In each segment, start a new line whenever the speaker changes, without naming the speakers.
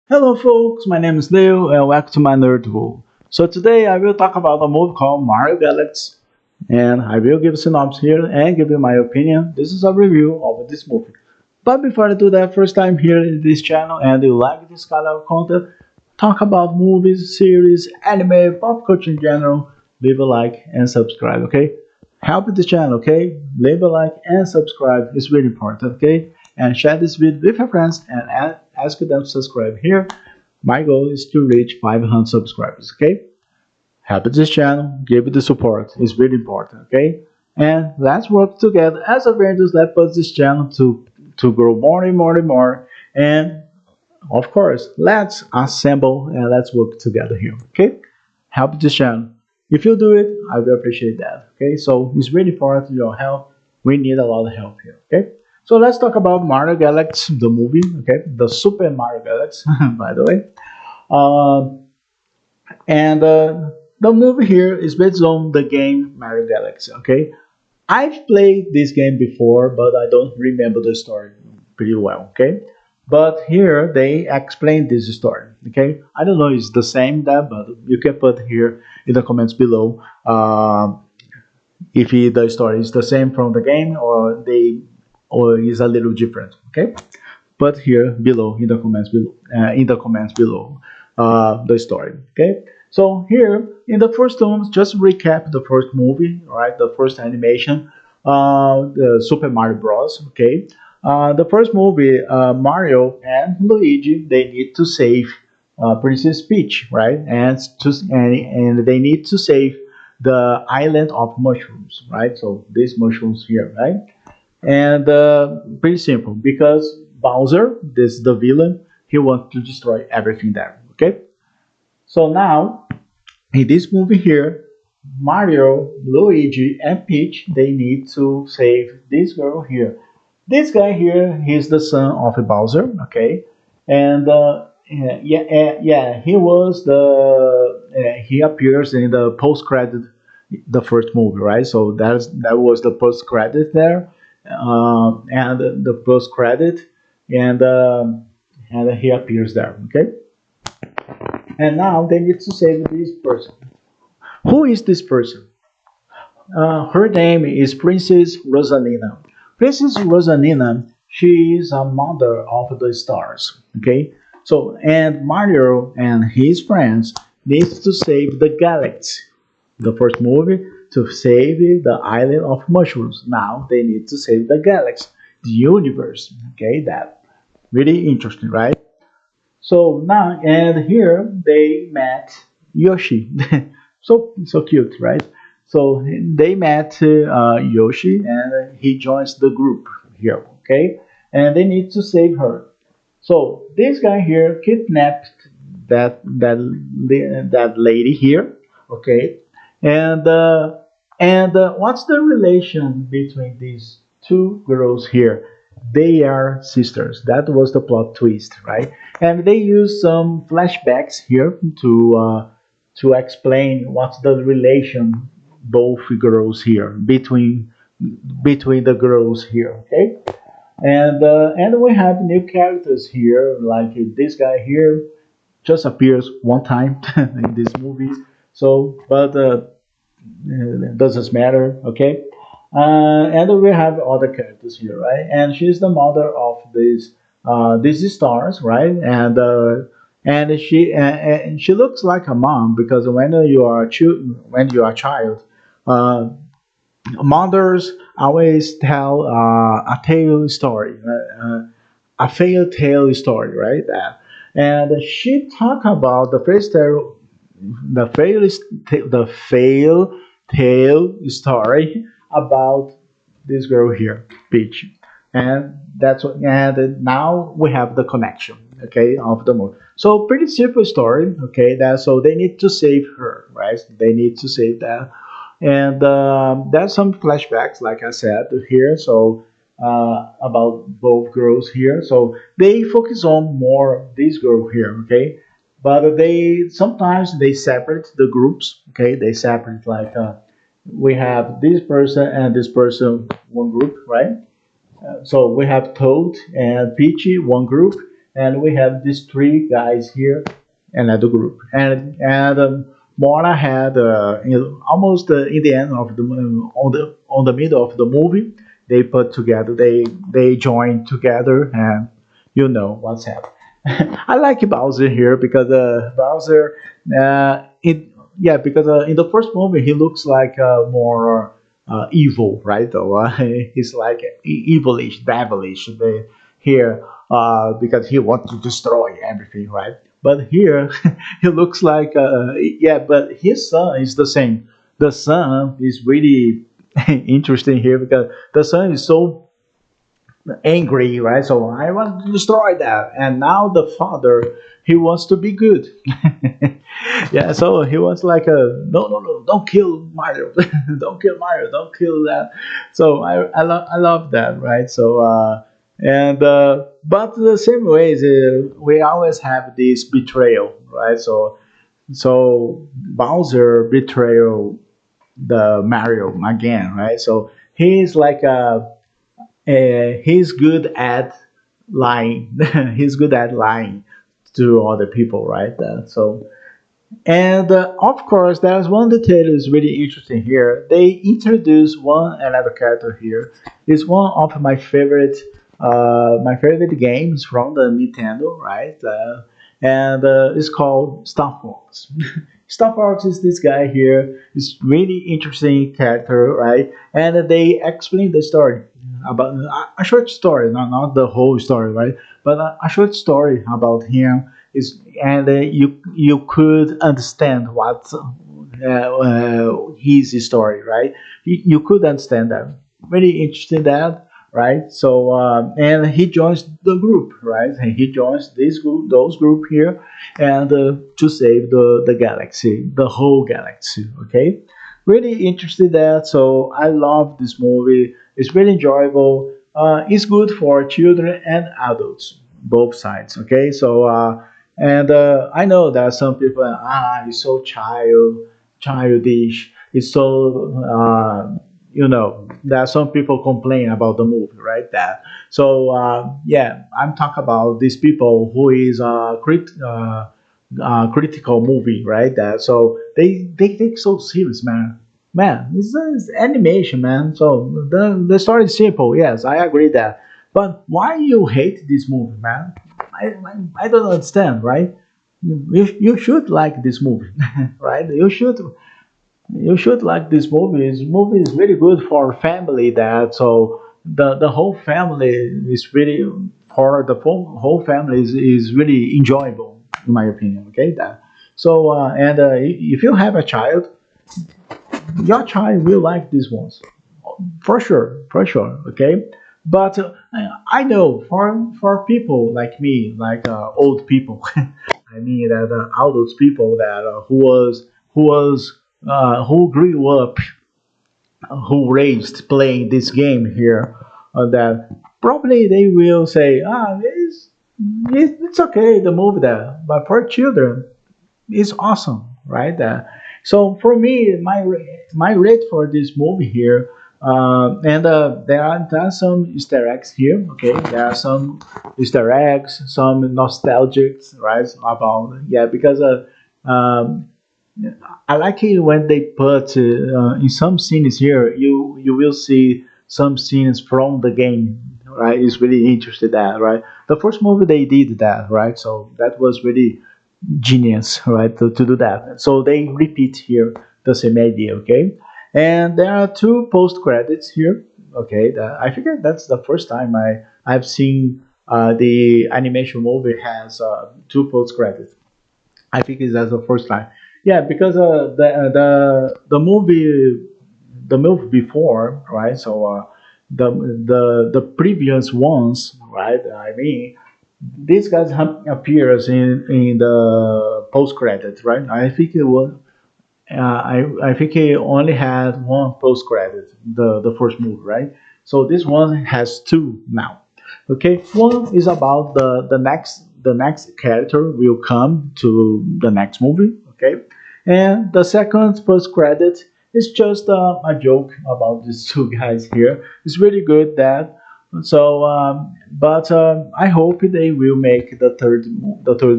Hello folks, my name is Leo and welcome to my Nerd World. So today I will talk about a movie called Mario Galaxy and I will give a synopsis here and give you my opinion. This is a review of this movie. But before I do that, first time here in this channel and you like this kind of content, talk about movies, series, anime, pop culture in general, leave a like and subscribe, okay? Help this channel, okay? Leave a like and subscribe. It's really important, okay? And share this video with your friends and ask them to subscribe here. My goal is to reach 500 subscribers, okay? Help this channel, give it the support. It's really important, okay? And let's work together as Avengers. Let's put this channel to grow more and more and more. And of course, let's assemble and let's work together here, okay? Help this channel. If you do it, I will appreciate that, okay? So it's really important your help. We need a lot of help here, okay? So let's talk about Mario Galaxy, the movie, okay? The Super Mario Galaxy, by the way. Um, and the movie here is based on the game Mario Galaxy, okay? I've played this game before, but I don't remember the story pretty well, okay? But here they explain this story, okay? I don't know if it's the same that, but you can put here in the comments below if the story is the same from the game or is a little different, okay? Put here below in the comments below the story, okay? So here in the first film, just recap the first movie, right? The first animation, the Super Mario Bros. Okay, the first movie, Mario and Luigi, they need to save Princess Peach, right? And they need to save the island of mushrooms, right? So these mushrooms here, right? And pretty simple because Bowser, this the villain, he wants to destroy everything there. Okay, so now in this movie here, Mario, Luigi, and Peach they need to save this girl here. This guy here, he's the son of Bowser. Okay, and yeah, he was he appears in the post credit the first movie, right? So that was the post credit there, and the post credit, and and he appears there. Okay, and now they need to save this person. Who is this person? Her name is Princess Rosalina. Princess Rosalina, she is a mother of the stars. Okay, so and Mario and his friends needs to save the galaxy. The first movie to save the island of mushrooms. Now they need to save the galaxy, the universe. Okay, that really interesting, right? So now and here they met Yoshi. So cute, right? So they met Yoshi and he joins the group here. Okay, and they need to save her. So this guy here kidnapped that lady here. Okay, and what's the relation between these two girls here? They are sisters. That was the plot twist, right? And they use some flashbacks here to explain what's the relation both girls here between the girls here. Okay, and we have new characters here, like this guy here just appears one time in this movie. So, but it doesn't matter, okay? And we have other characters here, right? And she's the mother of these stars, right? And she looks like a mom because when you are a child, uh, mothers always tell a tale story, a fairy tale story, right? And she talked about the fail tale story about this girl here, Peach, and that's what. And now we have the connection, okay, of the movie. So pretty simple story, okay. That so they need to save her, right? They need to save that, and there's some flashbacks, like I said here. So about both girls here. So they focus on more this girl here, okay? But they sometimes they separate the groups, okay? They separate like we have this person and this person one group, right? So we have Toad and Peachy one group, and we have these three guys here, and at the group, and Mona had almost in the end of the on the middle of the movie, they put together, they joined together, and you know what's happened. I like Bowser here because Bowser, it yeah, because in the first movie he looks like more evil, right? Though he's like evilish, devilish here because he wants to destroy everything, right? But here he looks like yeah, but his son is the same. The son is really interesting here because the son is so angry, right? So I want to destroy that. And now the father, he wants to be good. Yeah, so he was like a no, no, no, don't kill Mario, don't kill Mario, don't kill that. So I love that, right? So and but the same ways we always have this betrayal, right? So Bowser betrayal the Mario again, right? So he's like he's good at lying. He's good at lying to other people, right? And of course, there's one detail is really interesting here. They introduce one another character here. It's one of my favorite games from the Nintendo, right? And it's called Star Fox. Star Fox is this guy here. It's really interesting character, right? And they explain the story about a short story, not the whole story, right? But a short story about him is, and you could understand what his story, right? You could understand that. Very interesting that, right? So and he joins the group, right? And he joins this group, those group here, and to save the galaxy, the whole galaxy. Okay, really interested that. So I love this movie. It's really enjoyable. It's good for children and adults, both sides. Okay, so and I know that some people it's so childish. It's so that some people complain about the movie, right? That so yeah, I'm talking about these people who is critical movie, right? That so they take so serious, man. Man, it's animation, man. So the story is simple. Yes, I agree that. But why you hate this movie, man? I don't understand, right? You should like this movie, right? You should like this movie. This movie is really good for family. That so the whole family is really for the whole family is really enjoyable in my opinion. Okay, that so and if you have a child, your child will like these ones for sure. Okay, but I know for people like me, like old people, I mean that all those people that who grew up, who raised playing this game here, that probably they will say, it's okay the movie there, but for children it's awesome, right? So for me, my rate for this movie here, and there are some Easter eggs here. Okay, there are some Easter eggs, some nostalgic, right? About yeah, because I like it when they put in some scenes here. You will see some scenes from the game, right? It's really interesting that, right? The first movie they did that, right? So that was really genius, right, to do that. So they repeat here the same idea, okay? And there are two post credits here, okay? I figure that's the first time I've seen the animation movie has two post credits. I think it's that's the first time. Yeah, because the movie before, right? So the previous ones, right? I mean, these guys appears in the post credits, right? I think it was. I think he only had one post credit, the first movie, right? So this one has two now. Okay, one is about the next character will come to the next movie. Okay, and the second post credit is just a joke about these two guys here. It's really good that So, but I hope they will make the third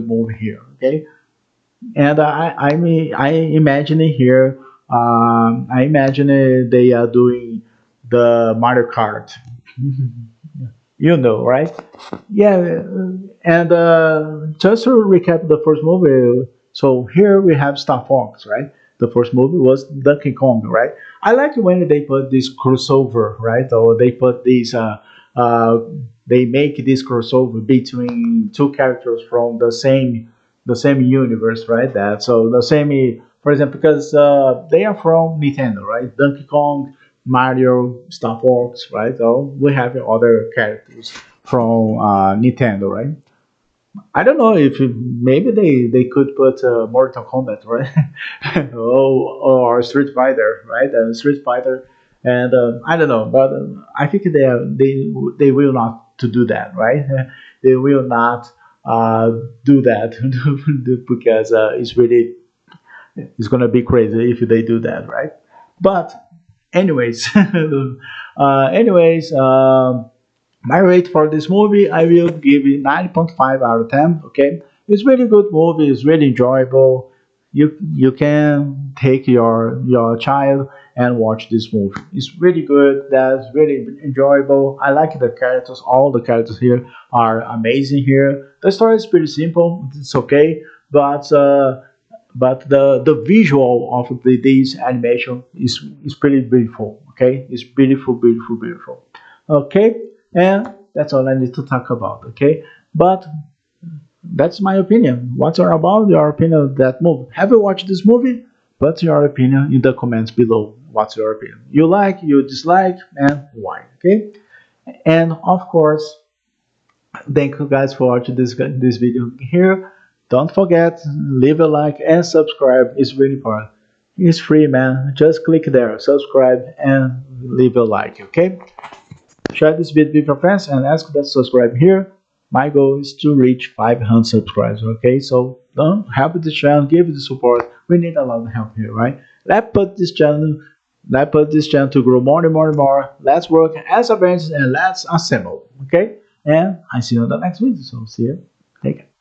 movie here. Okay, and I imagine it here. I imagine they are doing the Mario Kart. You know, right? Yeah, and just to recap the first movie, so here we have Star Fox, right? The first movie was Donkey Kong, right? I like when they put this crossover, right? Or they put these, uh, they make this crossover between two characters from the same universe, right? That so the same, for example, because they are from Nintendo, right? Donkey Kong, Mario, Star Fox, right? So we have other characters from Nintendo, right? I don't know if maybe they could put Mortal Kombat, right? or Street Fighter, right? Street Fighter, and I don't know, but I think they will not to do that, right? They will not do that because it's gonna be crazy if they do that, right? But anyways, anyways. My rate for this movie, I will give it 9.5 out of 10. Okay, it's really good movie. It's really enjoyable. You can take your child and watch this movie. It's really good. That's really enjoyable. I like the characters. All the characters here are amazing. Here, the story is pretty simple. It's okay, but the visual of this animation is pretty beautiful. Okay, it's beautiful, beautiful, beautiful. Okay, and that's all I need to talk about. Okay, but that's my opinion. What's your opinion of that movie? Have you watched this movie? Put your opinion in the comments below. What's your opinion? You like, you dislike, and why? Okay, and of course, thank you guys for watching this video here. Don't forget, leave a like and subscribe. It's really important. It's free, man. Just click there, subscribe, and leave a like. Okay. Share this video with your friends and ask them to subscribe here. My goal is to reach 500 subscribers. Okay, so don't help this channel, give it the support. We need a lot of help here, right? Let's put this channel to grow more and more and more. Let's work as a band and let's assemble. Okay, and I see you on the next video. So see you. Take care.